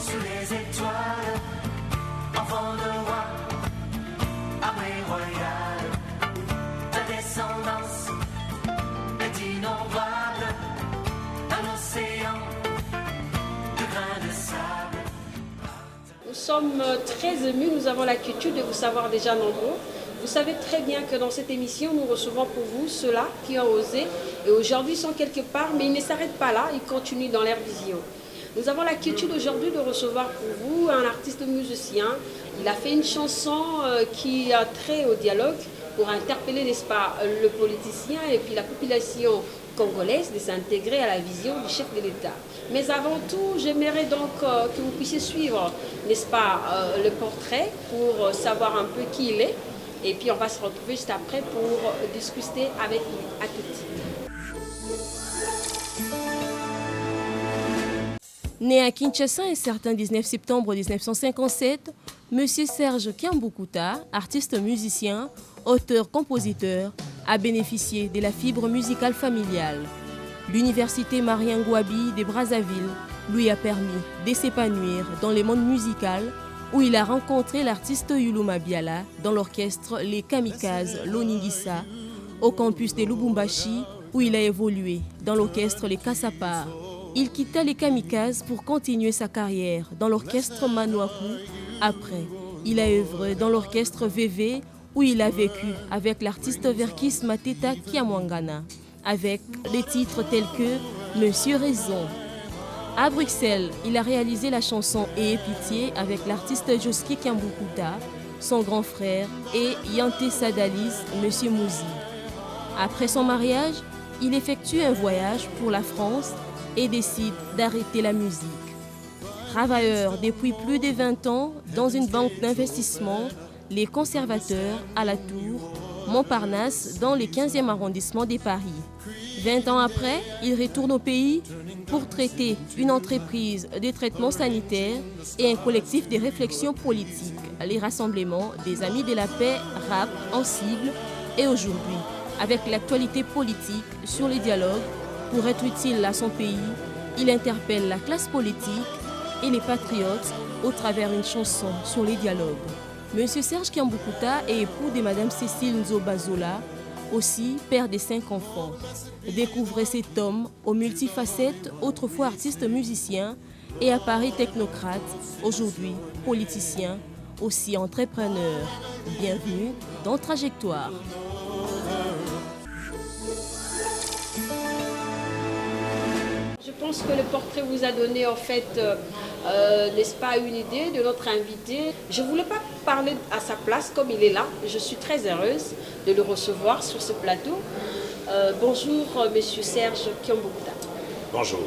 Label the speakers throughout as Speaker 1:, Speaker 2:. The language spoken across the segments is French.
Speaker 1: sous les étoiles, enfant de roi, armée royale, ta descendance est innombrable, un océan de grains de sable.
Speaker 2: Nous sommes très émus, nous avons la culture de vous savoir déjà nombreux. Vous savez très bien que dans cette émission, nous recevons pour vous ceux-là qui ont osé et aujourd'hui sont quelque part, mais ils ne s'arrêtent pas là, ils continuent dans leur vision. Nous avons la culture d'aujourd'hui de recevoir pour vous un artiste musicien. Il a fait une chanson qui a trait au dialogue pour interpeller, n'est-ce pas, le politicien et puis la population congolaise de s'intégrer à la vision du chef de l'État. Mais avant tout, j'aimerais donc que vous puissiez suivre, n'est-ce pas, le portrait pour savoir un peu qui il est. Et puis on va se retrouver juste après pour discuter avec lui. À tout de suite.
Speaker 3: Né à Kinshasa un certain 19 septembre 1957, M. Serge Kiamboukuta, artiste musicien, auteur-compositeur, a bénéficié de la fibre musicale familiale. L'université Marien Ngouabi de Brazzaville lui a permis de s'épanouir dans le monde musical où il a rencontré l'artiste Yuluma Biala dans l'orchestre Les Kamikazes Loningisa, au campus de Lubumbashi où il a évolué dans l'orchestre Les Kassapar. Il quitta les Kamikazes pour continuer sa carrière dans l'orchestre Manouakou. Après, il a œuvré dans l'orchestre VV où il a vécu avec l'artiste Verkis Mateta Kiamwangana, avec des titres tels que Monsieur Raison. À Bruxelles, il a réalisé la chanson Et Pitié avec l'artiste Joski Kiamboukuta, son grand frère et Yanté Sadalis, Monsieur Mouzi. Après son mariage, il effectue un voyage pour la France et décide d'arrêter la musique. Travailleur depuis plus de 20 ans dans une banque d'investissement, les conservateurs à la Tour, Montparnasse dans le 15e arrondissement de Paris. 20 ans après, il retourne au pays pour traiter une entreprise de traitement sanitaire et un collectif de réflexion politique, les rassemblements des Amis de la Paix RAP en sigle. Et aujourd'hui, avec l'actualité politique sur les dialogues, pour être utile à son pays, il interpelle la classe politique et les patriotes au travers d'une chanson sur les dialogues. Monsieur Serge Kiamboukuta est époux de Madame Cécile Nzobazola, aussi père de 5 enfants. Découvrez cet homme aux multifacettes, autrefois artiste musicien et à Paris technocrate, aujourd'hui politicien, aussi entrepreneur. Bienvenue dans Trajectoire.
Speaker 2: Je pense que le portrait vous a donné en fait, n'est-ce pas, une idée de notre invité. Je ne voulais pas parler à sa place comme il est là. Je suis très heureuse de le recevoir sur ce plateau. Bonjour, Monsieur Serge Kiamboukuta.
Speaker 4: Bonjour.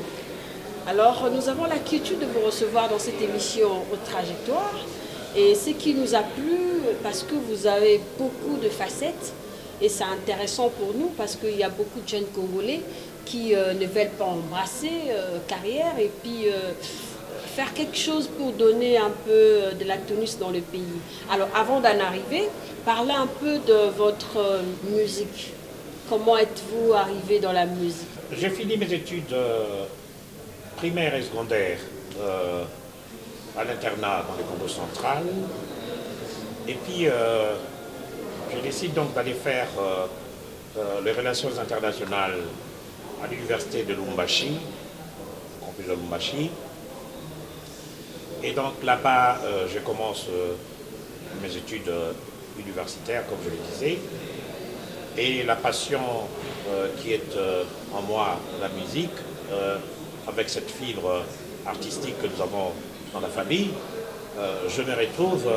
Speaker 2: Alors, nous avons la culture de vous recevoir dans cette émission aux Trajectoires. Et ce qui nous a plu, parce que vous avez beaucoup de facettes, et c'est intéressant pour nous parce qu'il y a beaucoup de jeunes Congolais qui ne veulent pas embrasser carrière et puis faire quelque chose pour donner un peu de la tonus dans le pays. Alors avant d'en arriver, parlez un peu de votre musique. Comment êtes-vous arrivé dans la musique?
Speaker 4: J'ai fini mes études primaires et secondaires à l'internat dans le Congo central. Et puis je décide donc d'aller faire les relations internationales à l'université de Lubumbashi, au campus de Lubumbashi. Et donc là-bas, je commence mes études universitaires, comme je le disais. Et la passion qui est en moi, la musique, avec cette fibre artistique que nous avons dans la famille, je me retrouve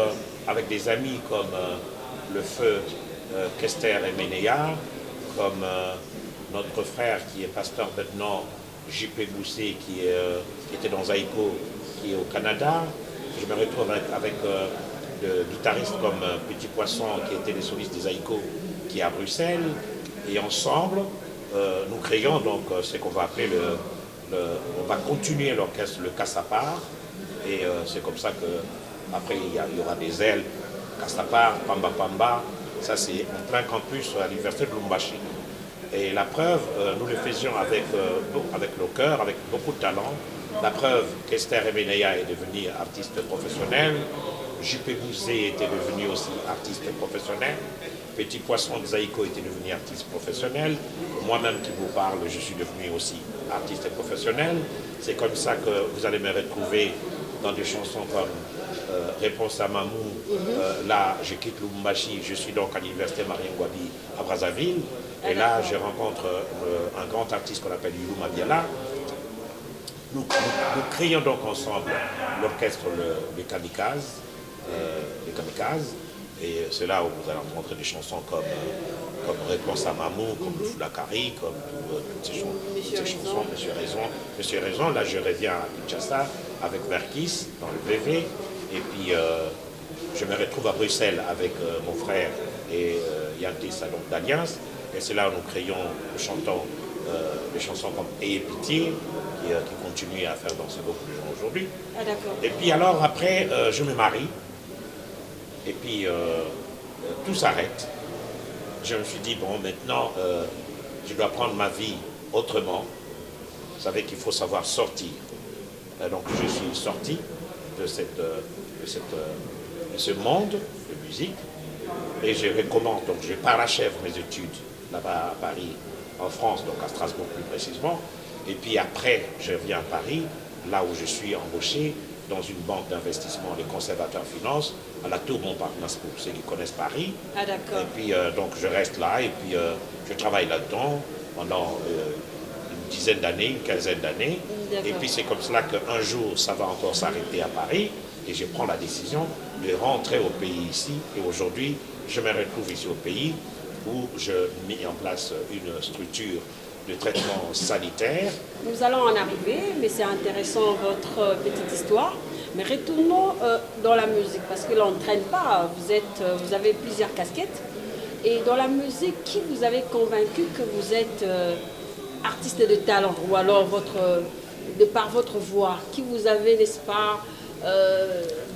Speaker 4: avec des amis comme le feu Kester et Ménéa, comme notre frère qui est pasteur maintenant, J.P. Boussé, qui était dans Zaïko, qui est au Canada. Je me retrouve avec le guitariste comme Petit Poisson, qui était le soliste des Zaïko, qui est à Bruxelles. Et ensemble, nous créons donc ce qu'on va appeler on va continuer l'orchestre, le Kassapar. Et c'est comme ça qu'après il y aura des ailes, Kassapar, Pamba Pamba. Ça c'est en plein campus à l'université de Lubumbashi. Et la preuve, nous le faisions avec nos cœurs, avec beaucoup de talent. La preuve qu'Esther Emeneya est devenue artiste professionnelle, Juppé Bouzé était devenu aussi artiste professionnel, Petit Poisson de Zaïko était devenu artiste professionnel, moi-même qui vous parle, je suis devenu aussi artiste professionnel. C'est comme ça que vous allez me retrouver dans des chansons comme Réponse à Mamou, là je quitte Lubumbashi, je suis donc à l'université Marien Ngouabi à Brazzaville, et là je rencontre un grand artiste qu'on appelle Yulou Mabiala. Nous créons donc ensemble l'orchestre Les Kamikazes, et c'est là où vous allez rencontrer des chansons comme Réponse à Mamou, comme le Foulakari, comme toutes ces chansons, Monsieur Raison. Là je reviens à Kinshasa avec Verkis dans le VV, et puis je me retrouve à Bruxelles avec mon frère et Yanté Salon d'Alliance, et c'est là où nous chantons des chansons comme Ayez pitié, qui continue à faire danser beaucoup de gens aujourd'hui.
Speaker 2: Ah, d'accord.
Speaker 4: Et puis alors après, je me marie, et puis tout s'arrête. Je me suis dit, bon, maintenant, je dois prendre ma vie autrement. Vous savez qu'il faut savoir sortir. Et donc je suis sorti de ce monde de musique, et je recommence, donc je parachève mes études là-bas à Paris, en France, donc à Strasbourg plus précisément. Et puis après, je reviens à Paris, là où je suis embauché dans une banque d'investissement, les conservateurs finance, à la Tour Montparnasse, pour ceux qui connaissent Paris.
Speaker 2: Ah, d'accord.
Speaker 4: Et puis donc je reste là, et puis je travaille là-dedans pendant une dizaine d'années, une quinzaine d'années. Et puis c'est comme cela qu'un jour, ça va encore s'arrêter à Paris, et je prends la décision de rentrer au pays ici. Et aujourd'hui, je me retrouve ici au pays, où je mets en place une structure de traitement sanitaire.
Speaker 2: Nous allons en arriver, mais c'est intéressant votre petite histoire. Mais retournons dans la musique, parce que là on ne traîne pas, vous avez plusieurs casquettes. Et dans la musique, qui vous avez convaincu que vous êtes artiste de talent, ou alors de par votre voix, qui vous avez, n'est-ce pas,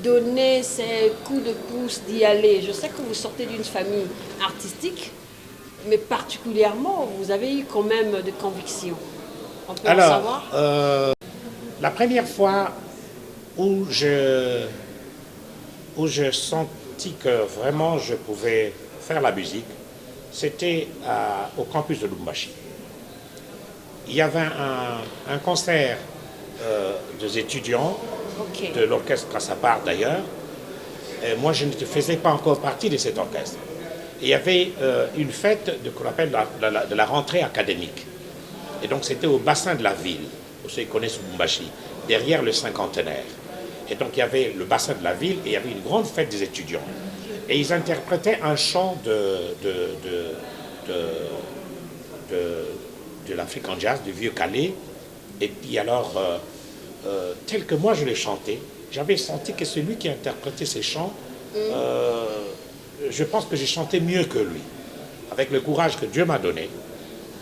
Speaker 2: donné ces coups de pouce d'y aller? Je sais que vous sortez d'une famille artistique, mais particulièrement, vous avez eu quand même de convictions. On peut en savoir?
Speaker 4: La première fois où je sentis que vraiment je pouvais faire la musique, c'était au campus de Lubumbashi. Il y avait un concert des étudiants, de l'orchestre Kassapar d'ailleurs. Et moi, je ne faisais pas encore partie de cet orchestre. Et il y avait une fête qu'on appelle de la rentrée académique. Et donc c'était au bassin de la ville, pour ceux qui connaissent Lubumbashi, derrière le cinquantenaire. Et donc il y avait le bassin de la ville et il y avait une grande fête des étudiants. Et ils interprétaient un chant de l'Afrique en jazz, du vieux Calais. Et puis alors, tel que moi je l'ai chanté, j'avais senti que celui qui interprétait ces chants, je pense que j'ai chanté mieux que lui. Avec le courage que Dieu m'a donné,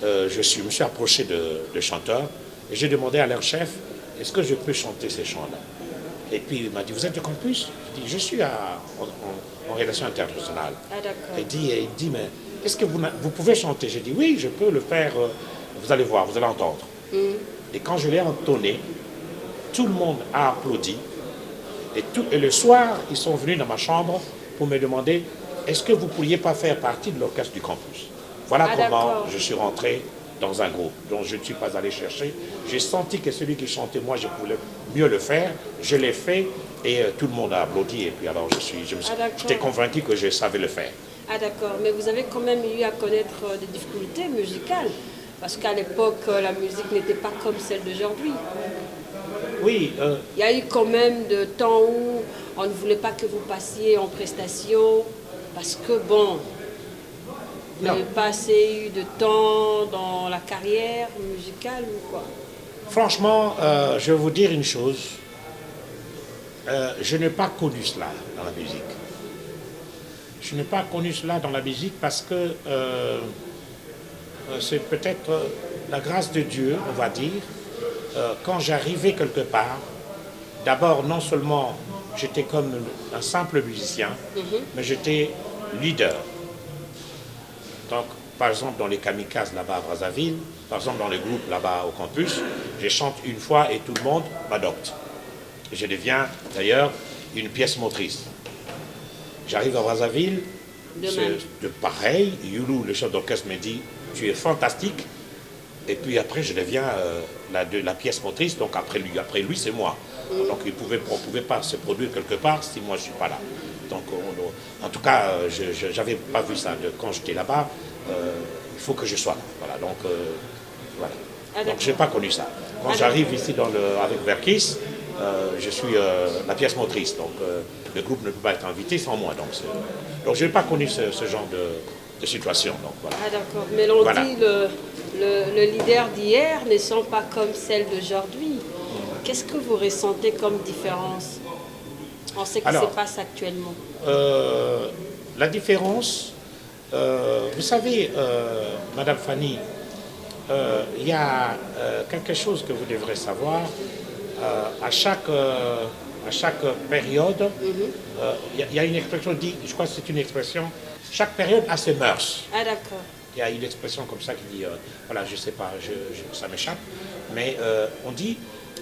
Speaker 4: je me suis approché de chanteurs et j'ai demandé à leur chef, est-ce que je peux chanter ces chants-là? Et puis il m'a dit, vous êtes de campus? Je dis, je suis en relation internationale.
Speaker 2: Ah, d'accord.
Speaker 4: Il dit, mais est-ce que vous pouvez chanter? J'ai dit, oui, je peux le faire, vous allez voir, vous allez entendre. Et quand je l'ai entonné, tout le monde a applaudi. Et le soir, ils sont venus dans ma chambre pour me demander, est-ce que vous ne pourriez pas faire partie de l'orchestre du campus? Voilà comment je suis rentré dans un groupe dont je ne suis pas allé chercher. J'ai senti que celui qui chantait, moi, je pouvais mieux le faire. Je l'ai fait et tout le monde a applaudi. Et puis alors, j'étais convaincu que je savais le faire.
Speaker 2: Ah, d'accord. Mais vous avez quand même eu à connaître des difficultés musicales. Parce qu'à l'époque, la musique n'était pas comme celle d'aujourd'hui.
Speaker 4: Oui.
Speaker 2: Il y a eu quand même de temps où on ne voulait pas que vous passiez en prestation. Parce que, bon, vous n'avez pas assez eu de temps dans la carrière musicale ou quoi?
Speaker 4: Franchement, je vais vous dire une chose. Je n'ai pas connu cela dans la musique. Je n'ai pas connu cela dans la musique parce que c'est peut-être la grâce de Dieu, on va dire. Quand j'arrivais quelque part, d'abord, non seulement j'étais comme un simple musicien, mais j'étais leader. Donc, par exemple dans les kamikazes là-bas à Brazzaville, par exemple dans les groupes là-bas au campus, je chante une fois et tout le monde m'adopte. Je deviens d'ailleurs une pièce motrice. J'arrive à Brazzaville, de pareil, Youlou, le chef d'orchestre, me dit « Tu es fantastique ». Et puis après, je deviens la pièce motrice, donc après lui c'est moi. Donc on ne pouvait pas se produire quelque part si moi je ne suis pas là. Donc en tout cas, je n'avais pas vu ça. Quand j'étais là-bas, il faut que je sois là. Voilà, donc voilà. Donc je n'ai pas connu ça. Quand j'arrive ici avec Verkis, je suis la pièce motrice, donc le groupe ne peut pas être invité sans moi. Donc je n'ai pas connu ce genre de situation. Donc, voilà.
Speaker 2: Ah d'accord, mais l'on dit le leader d'hier ne sont pas comme celle d'aujourd'hui. Qu'est-ce que vous ressentez comme différence en ce qui se passe actuellement?
Speaker 4: La différence, vous savez, Madame Fanny, il y a quelque chose que vous devrez savoir. À chaque période, il y a une expression, je crois que c'est une expression, chaque période a ses mœurs.
Speaker 2: Ah d'accord.
Speaker 4: Il y a une expression comme ça qui dit, voilà, je ne sais pas, ça m'échappe, mais on dit,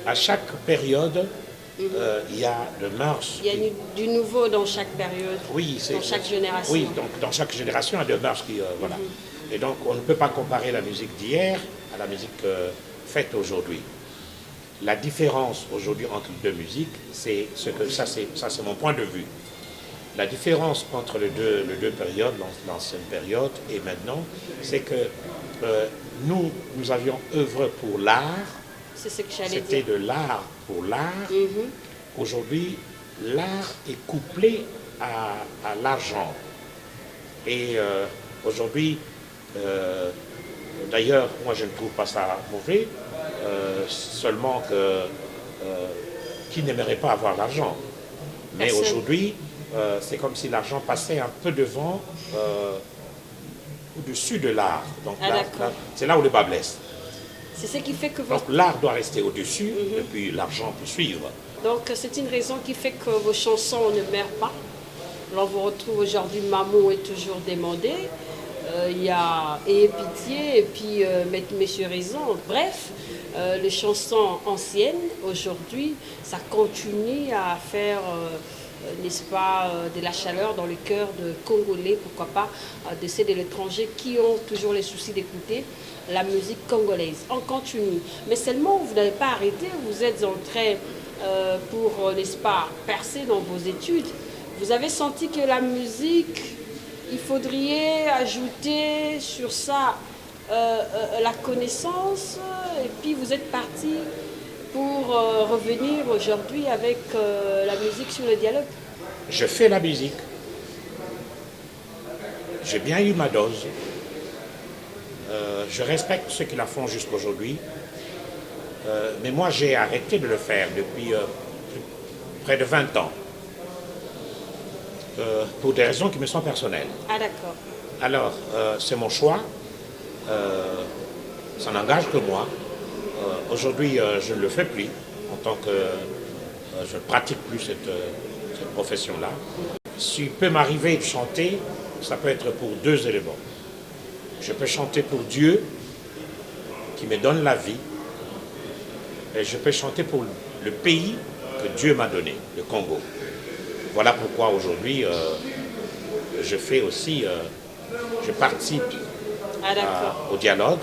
Speaker 4: à chaque période, il y a le mœurs.
Speaker 2: Il y a du nouveau dans chaque période,
Speaker 4: oui,
Speaker 2: dans chaque génération.
Speaker 4: Oui, donc dans chaque génération, il y a des mœurs qui, voilà. Et donc, on ne peut pas comparer la musique d'hier à la musique faite aujourd'hui. La différence aujourd'hui entre les deux musiques, c'est mon point de vue. La différence entre les deux périodes, l'ancienne période et maintenant, c'est que nous avions œuvré pour l'art.
Speaker 2: C'est ce que j'allais dire.
Speaker 4: C'était de l'art pour l'art. Aujourd'hui, l'art est couplé à l'argent. Et aujourd'hui, d'ailleurs, moi je ne trouve pas ça mauvais, seulement que qui n'aimerait pas avoir l'argent. Mais aujourd'hui, c'est comme si l'argent passait un peu devant, au-dessus de l'art. Donc c'est là où le bas blesse.
Speaker 2: C'est ce qui fait que
Speaker 4: Donc l'art doit rester au-dessus, et puis l'argent peut suivre.
Speaker 2: Donc c'est une raison qui fait que vos chansons ne meurent pas. Là, on vous retrouve aujourd'hui, Maman est toujours demandé. Il y a Et Pitié, et puis Monsieur Raison. Bref, les chansons anciennes, aujourd'hui, ça continue à faire, n'est-ce pas, de la chaleur dans le cœur de Congolais, pourquoi pas, de ceux de l'étranger qui ont toujours les soucis d'écouter la musique congolaise. On continue. Mais seulement, vous n'avez pas arrêté, vous êtes en train, pour, n'est-ce pas, percer dans vos études. Vous avez senti que la musique, il faudrait ajouter sur ça la connaissance, et puis vous êtes parti pour revenir aujourd'hui avec la musique sur le dialogue.
Speaker 4: Je fais la musique. J'ai bien eu ma dose. Je respecte ceux qui la font jusqu'aujourd'hui. Mais moi, j'ai arrêté de le faire depuis près de 20 ans. Pour des raisons qui me sont personnelles.
Speaker 2: Ah d'accord.
Speaker 4: Alors, c'est mon choix. Ça n'engage que moi. Aujourd'hui, je ne le fais plus en tant que... je ne pratique plus cette profession-là. S'il peut m'arriver de chanter, ça peut être pour deux éléments. Je peux chanter pour Dieu, qui me donne la vie, et je peux chanter pour le pays que Dieu m'a donné, le Congo. Voilà pourquoi aujourd'hui, je fais aussi, je participe au dialogue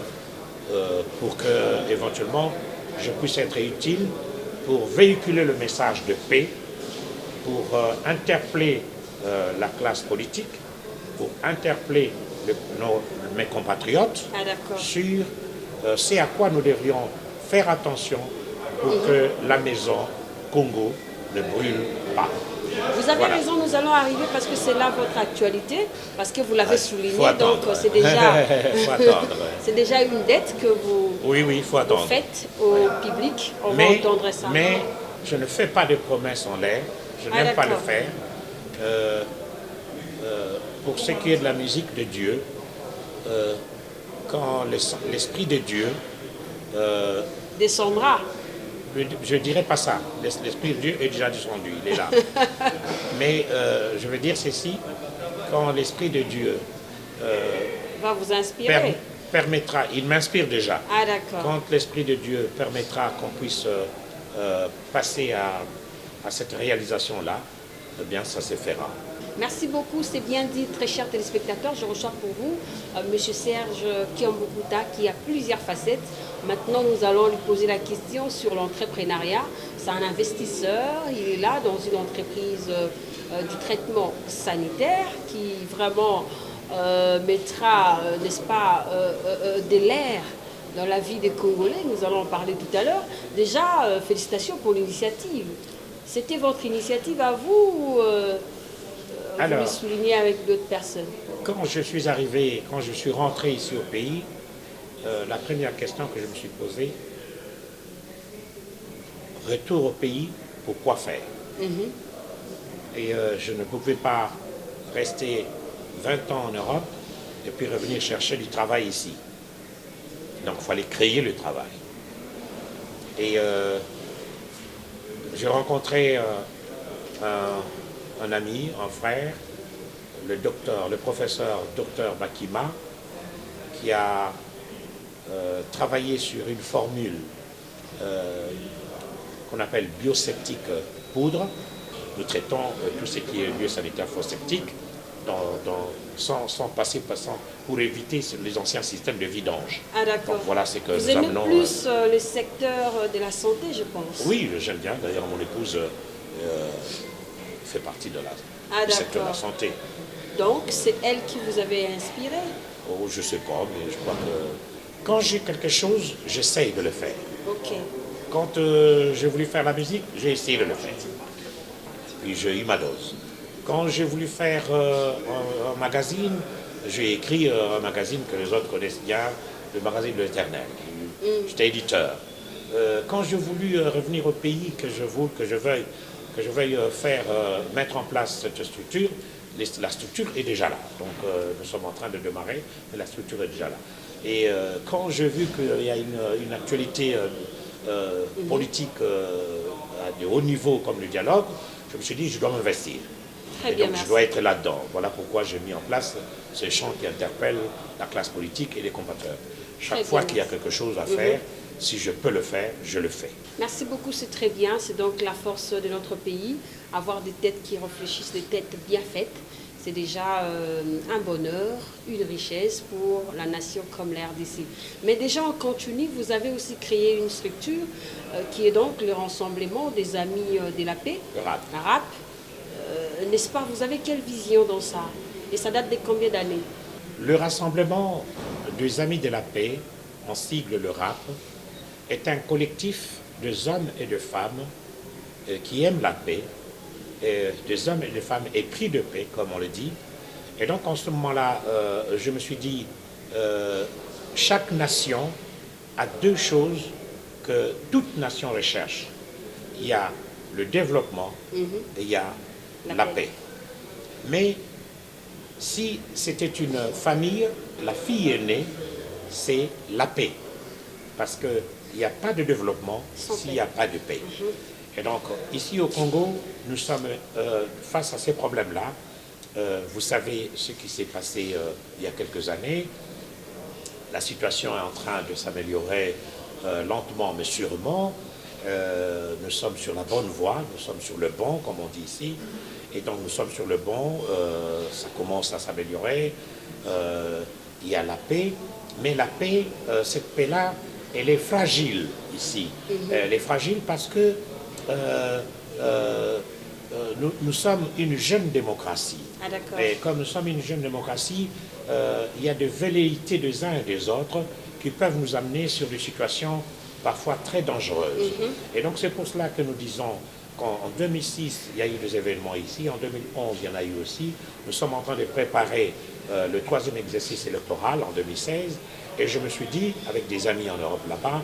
Speaker 4: pour que, éventuellement, je puisse être utile pour véhiculer le message de paix, pour interpeller la classe politique, pour interpeller mes compatriotes sur ce à quoi nous devrions faire attention pour que la maison Congo ne brûle pas.
Speaker 2: Vous avez raison, nous allons arriver parce que c'est là votre actualité, parce que vous l'avez souligné, donc c'est déjà, c'est déjà une dette que vous, vous faites au public, on va entendre ça.
Speaker 4: Mais je ne fais pas de promesses en l'air, je n'aime pas le faire. Pour ce qui est de la musique de Dieu, quand l'Esprit de Dieu
Speaker 2: descendra.
Speaker 4: Je ne dirais pas ça. L'Esprit de Dieu est déjà descendu, il est là. Mais je veux dire ceci, quand l'Esprit de Dieu
Speaker 2: Va vous inspirer.
Speaker 4: Permettra, il m'inspire déjà.
Speaker 2: Ah d'accord.
Speaker 4: Quand l'Esprit de Dieu permettra qu'on puisse passer à cette réalisation-là, eh bien ça se fera.
Speaker 2: Merci beaucoup, c'est bien dit, très chers téléspectateurs. Je reçois pour vous M. Serge Kiambokuta qui a plusieurs facettes. Maintenant, nous allons lui poser la question sur l'entrepreneuriat. C'est un investisseur, il est là dans une entreprise du traitement sanitaire qui vraiment mettra, n'est-ce pas, de l'air dans la vie des Congolais. Nous allons en parler tout à l'heure. Déjà, félicitations pour l'initiative. C'était votre initiative à vous
Speaker 4: Alors,
Speaker 2: vous le soulignez avec d'autres personnes.
Speaker 4: Quand je suis arrivé, quand je suis rentré ici au pays, la première question que je me suis posée, retour au pays, pourquoi faire? Et je ne pouvais pas rester 20 ans en Europe et puis revenir chercher du travail ici. Donc il fallait créer le travail. Et j'ai rencontré un ami, un frère, le professeur Dr Bakima, qui a travaillé sur une formule qu'on appelle bioseptique poudre. Nous traitons tout ce qui est lieu sanitaire phoseptique sans passer pour éviter les anciens systèmes de vidange.
Speaker 2: Ah d'accord.
Speaker 4: Donc voilà ce que
Speaker 2: vous
Speaker 4: nous
Speaker 2: aimez
Speaker 4: amenons.
Speaker 2: Plus le secteur de la santé, je pense.
Speaker 4: Oui, j'aime bien. D'ailleurs, mon épouse fait partie du secteur de la santé.
Speaker 2: Donc, c'est elle qui vous avait inspiré?
Speaker 4: Oh, je ne sais pas, mais je crois que quand j'ai quelque chose, j'essaye de le faire.
Speaker 2: Ok.
Speaker 4: Quand j'ai voulu faire la musique, j'ai essayé de le faire. Puis j'ai eu ma dose. Quand j'ai voulu faire un magazine, j'ai écrit un magazine que les autres connaissent bien, le magazine de l'Éternel. J'étais éditeur. Quand j'ai voulu revenir au pays, que je veuille mettre en place cette structure, la structure est déjà là. Donc nous sommes en train de démarrer, mais la structure est déjà là. Et quand j'ai vu qu'il y a une actualité politique de haut niveau comme le dialogue, je me suis dit, je dois m'investir.
Speaker 2: Très
Speaker 4: Et
Speaker 2: bien,
Speaker 4: donc
Speaker 2: merci.
Speaker 4: je dois être là-dedans. Voilà pourquoi j'ai mis en place ce champ qui interpelle la classe politique et les compatriotes. Chaque fois qu'il y a quelque chose à faire, si je peux le faire, je le fais.
Speaker 2: Merci beaucoup, c'est très bien. C'est donc la force de notre pays. Avoir des têtes qui réfléchissent, des têtes bien faites, c'est déjà un bonheur, une richesse pour la nation comme l'RDC. Mais déjà en continu, vous avez aussi créé une structure qui est donc le rassemblement des amis de la paix,
Speaker 4: RAP.
Speaker 2: la RAP. N'est-ce pas, vous avez quelle vision dans ça? Et ça date de combien d'années?
Speaker 4: Le rassemblement des Amis de la Paix, en sigle le RAP, est un collectif de hommes et de femmes qui aiment la paix, des hommes et des femmes épris de paix, comme on le dit. Et donc en ce moment-là, je me suis dit, chaque nation a deux choses que toute nation recherche. Il y a le développement et il y a la paix. Mais si c'était une famille, la fille aînée, c'est la paix. Parce qu'il n'y a pas de développement s'il n'y a pas de paix. Et donc, ici au Congo, nous sommes face à ces problèmes-là. Vous savez ce qui s'est passé il y a quelques années. La situation est en train de s'améliorer lentement mais sûrement. Nous sommes sur la bonne voie, nous sommes sur le bon, comme on dit ici. Et donc nous sommes sur le bon, ça commence à s'améliorer. Il y a la paix, mais la paix, cette paix-là, elle est fragile ici. Elle est fragile parce que nous sommes une jeune démocratie.
Speaker 2: Ah, d'accord.
Speaker 4: Et comme nous sommes une jeune démocratie, il y a des velléités des uns et des autres qui peuvent nous amener sur des situations parfois très dangereuses. Et donc c'est pour cela que nous disons qu'en 2006, il y a eu des événements ici, en 2011, il y en a eu aussi. Nous sommes en train de préparer le 3e exercice électoral en 2016, et je me suis dit, avec des amis en Europe là-bas,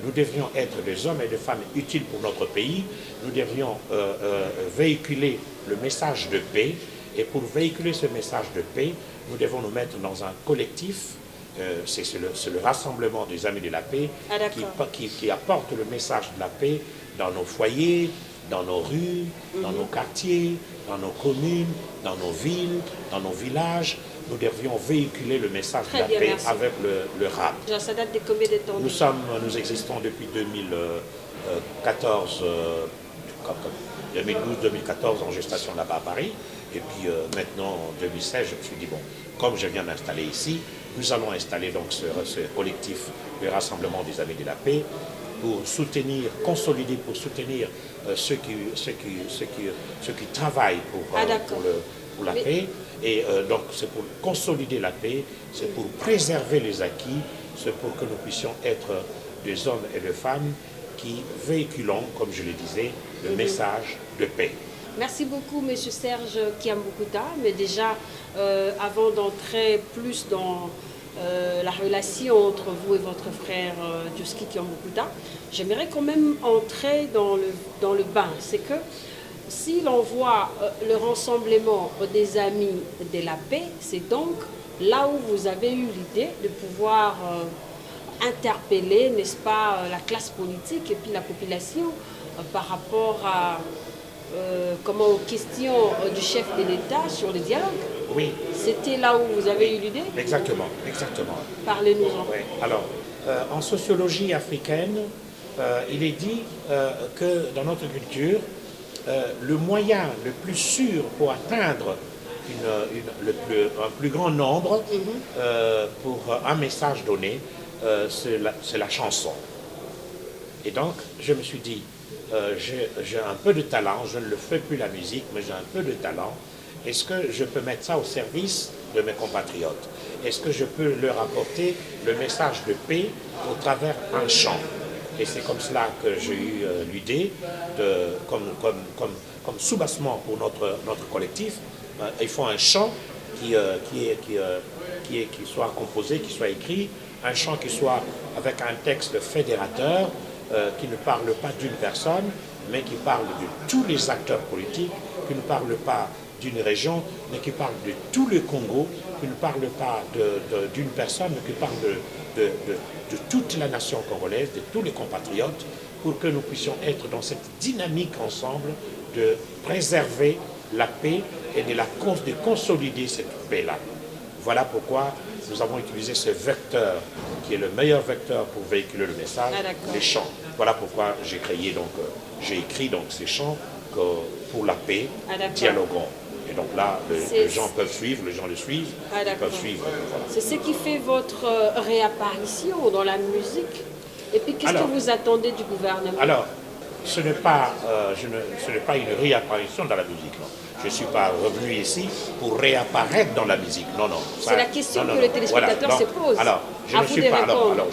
Speaker 4: nous devrions être des hommes et des femmes utiles pour notre pays, nous devrions véhiculer le message de paix, et pour véhiculer ce message de paix, nous devons nous mettre dans un collectif. C'est le rassemblement des Amis de la Paix qui apporte le message de la paix dans nos foyers, dans nos rues, dans nos quartiers, dans nos communes, dans nos villes, dans nos villages, nous devions véhiculer le message
Speaker 2: Très
Speaker 4: de la
Speaker 2: bien,
Speaker 4: paix
Speaker 2: merci.
Speaker 4: avec le rap.
Speaker 2: Ça date de combien de temps?
Speaker 4: Nous existons depuis 2014, 2012-2014 en gestation là-bas à Paris. Et puis maintenant, en 2016, je me suis dit, bon, comme je viens d'installer ici, nous allons installer donc ce collectif, le Rassemblement des Amis de la Paix, pour soutenir, consolider, pour soutenir ceux qui travaillent pour la paix. Et donc c'est pour consolider la paix, c'est pour préserver les acquis, c'est pour que nous puissions être des hommes et des femmes qui véhiculons, comme je le disais, le message de paix.
Speaker 2: Merci beaucoup, M. Serge Kiambukuta. Mais déjà, avant d'entrer plus dans la relation entre vous et votre frère Djoski Kiambukuta, j'aimerais quand même entrer dans le bain. C'est que si l'on voit le rassemblement des amis de la paix, c'est donc là où vous avez eu l'idée de pouvoir interpeller, n'est-ce pas, la classe politique et puis la population par rapport à aux questions du chef de l'État sur le dialogue.
Speaker 4: Oui.
Speaker 2: C'était là où vous avez eu l'idée?
Speaker 4: Exactement, exactement.
Speaker 2: Parlez-nous-en.
Speaker 4: Oui. Alors, en sociologie africaine, il est dit que dans notre culture, le moyen le plus sûr pour atteindre un plus grand nombre pour un message donné, c'est la chanson. Et donc, je me suis dit, j'ai un peu de talent, je ne le fais plus la musique, mais j'ai un peu de talent. Est-ce que je peux mettre ça au service de mes compatriotes? Est-ce que je peux leur apporter le message de paix au travers un chant? Et c'est comme cela que j'ai eu l'idée, comme soubassement pour notre collectif, il faut un chant qui soit composé, qui soit écrit, un chant qui soit avec un texte fédérateur, qui ne parle pas d'une personne, mais qui parle de tous les acteurs politiques, qui ne parle pas d'une région, mais qui parle de tout le Congo, qui ne parle pas d'une personne, mais qui parle de toute la nation congolaise, de tous les compatriotes, pour que nous puissions être dans cette dynamique ensemble de préserver la paix et de consolider cette paix-là. Voilà pourquoi nous avons utilisé ce vecteur, qui est le meilleur vecteur pour véhiculer le message, les chants. Voilà pourquoi j'ai écrit ces chants pour la paix, dialoguons. Et donc là, les gens peuvent suivre, les gens le suivent, ils peuvent suivre. Voilà.
Speaker 2: C'est ce qui fait votre réapparition dans la musique. Et puis, qu'est-ce que vous attendez du gouvernement?
Speaker 4: Alors, ce n'est pas une réapparition dans la musique, non. Je ne suis pas revenu ici pour réapparaître dans la musique. Non, non.
Speaker 2: C'est la question que le téléspectateur se pose.
Speaker 4: Alors, je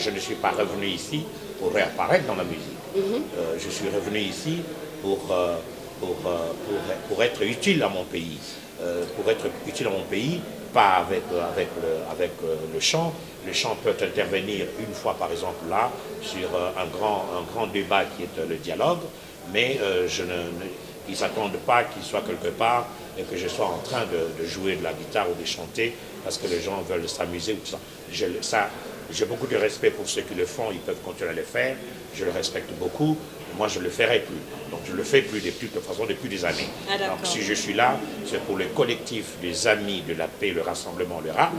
Speaker 4: ne suis pas revenu ici pour réapparaître dans la musique. Je suis revenu ici pour être utile à mon pays. Pour être utile à mon pays, pas avec le chant. Le chant peut intervenir une fois, par exemple, là, sur un grand débat qui est le dialogue, mais ils ne s'attendent pas qu'il soit quelque part et que je sois en train de jouer de la guitare ou de chanter parce que les gens veulent s'amuser ou tout ça. J'ai beaucoup de respect pour ceux qui le font, ils peuvent continuer à le faire, je le respecte beaucoup, moi je ne le ferai plus. Donc je ne le fais plus de toute façon depuis des années. Donc si je suis là, c'est pour le collectif des Amis de la Paix, le Rassemblement, le RAP.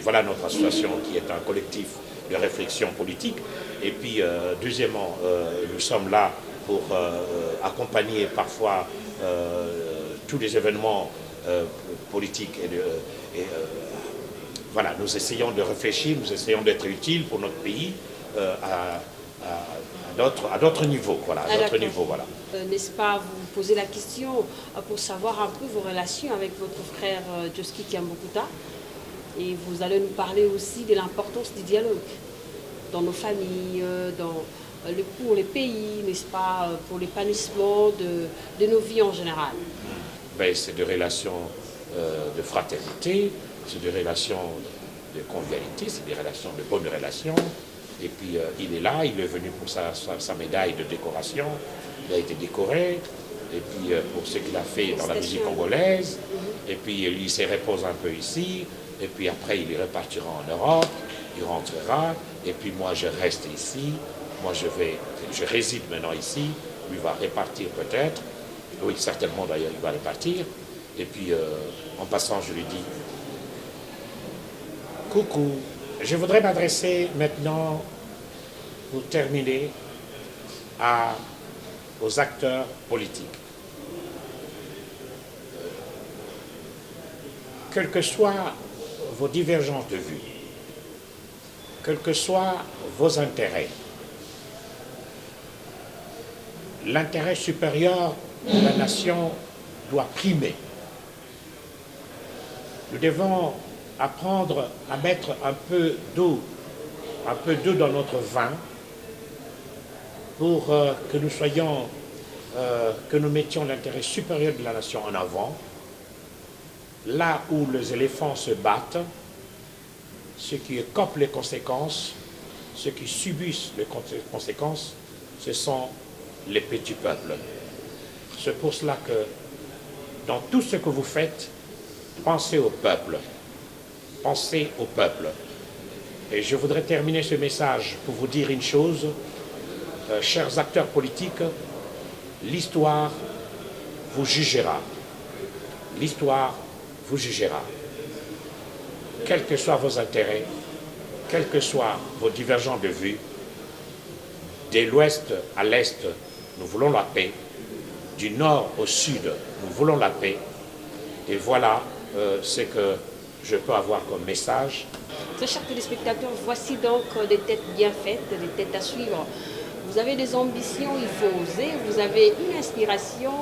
Speaker 4: Voilà notre association qui est un collectif de réflexion politique. Et puis deuxièmement, nous sommes là pour accompagner parfois tous les événements politiques. Voilà, nous essayons de réfléchir, nous essayons d'être utiles pour notre pays à d'autres niveaux. Voilà, voilà.
Speaker 2: N'est-ce pas, vous posez la question pour savoir un peu vos relations avec votre frère Djoski Kiambukuta. Et vous allez nous parler aussi de l'importance du dialogue dans nos familles, pour les pays, n'est-ce pas, pour l'épanouissement de nos vies en général.
Speaker 4: C'est des relations de fraternité, c'est des relations de convivialité, c'est des relations de bonnes relations. Et puis il est là, il est venu pour sa médaille de décoration, il a été décoré. Et puis pour ce qu'il a fait dans la musique congolaise. Et puis il se repose un peu ici. Et puis après il repartira en Europe, il rentrera. Et puis moi je reste ici. Moi je réside maintenant ici. Lui va repartir peut-être. Oui, certainement d'ailleurs il va repartir. Et puis en passant je lui dis, coucou. Je voudrais m'adresser maintenant, pour terminer, aux acteurs politiques. Quelles que soient vos divergences de vues, quels que soient vos intérêts, l'intérêt supérieur de la nation doit primer. Nous devons apprendre à mettre un peu d'eau dans notre vin pour que nous mettions l'intérêt supérieur de la nation en avant. Là où les éléphants se battent, ceux qui copent les conséquences, ceux qui subissent les conséquences, ce sont les petits peuples. C'est pour cela que dans tout ce que vous faites, pensez au peuple. Pensez au peuple. Et je voudrais terminer ce message pour vous dire une chose, chers acteurs politiques, l'histoire vous jugera. L'histoire vous jugera. Quels que soient vos intérêts, quels que soient vos divergences de vue, de l'ouest à l'est, nous voulons la paix. Du nord au sud, nous voulons la paix. Et voilà ce que je peux avoir comme message.
Speaker 2: Très chers téléspectateurs, voici donc des têtes bien faites, des têtes à suivre. Vous avez des ambitions, il faut oser. Vous avez une inspiration.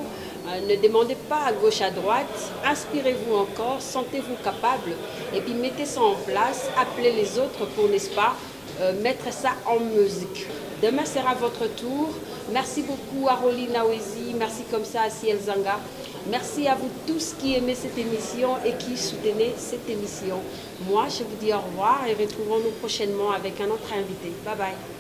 Speaker 2: Ne demandez pas à gauche, à droite. Inspirez-vous encore, sentez-vous capable. Et puis mettez ça en place. Appelez les autres pour, n'est-ce pas, mettre ça en musique. Demain sera votre tour. Merci beaucoup à Rolly Nawezi. Merci comme ça à Ciel Zanga. Merci à vous tous qui aimez cette émission et qui soutenez cette émission. Moi, je vous dis au revoir et retrouvons-nous prochainement avec un autre invité. Bye bye.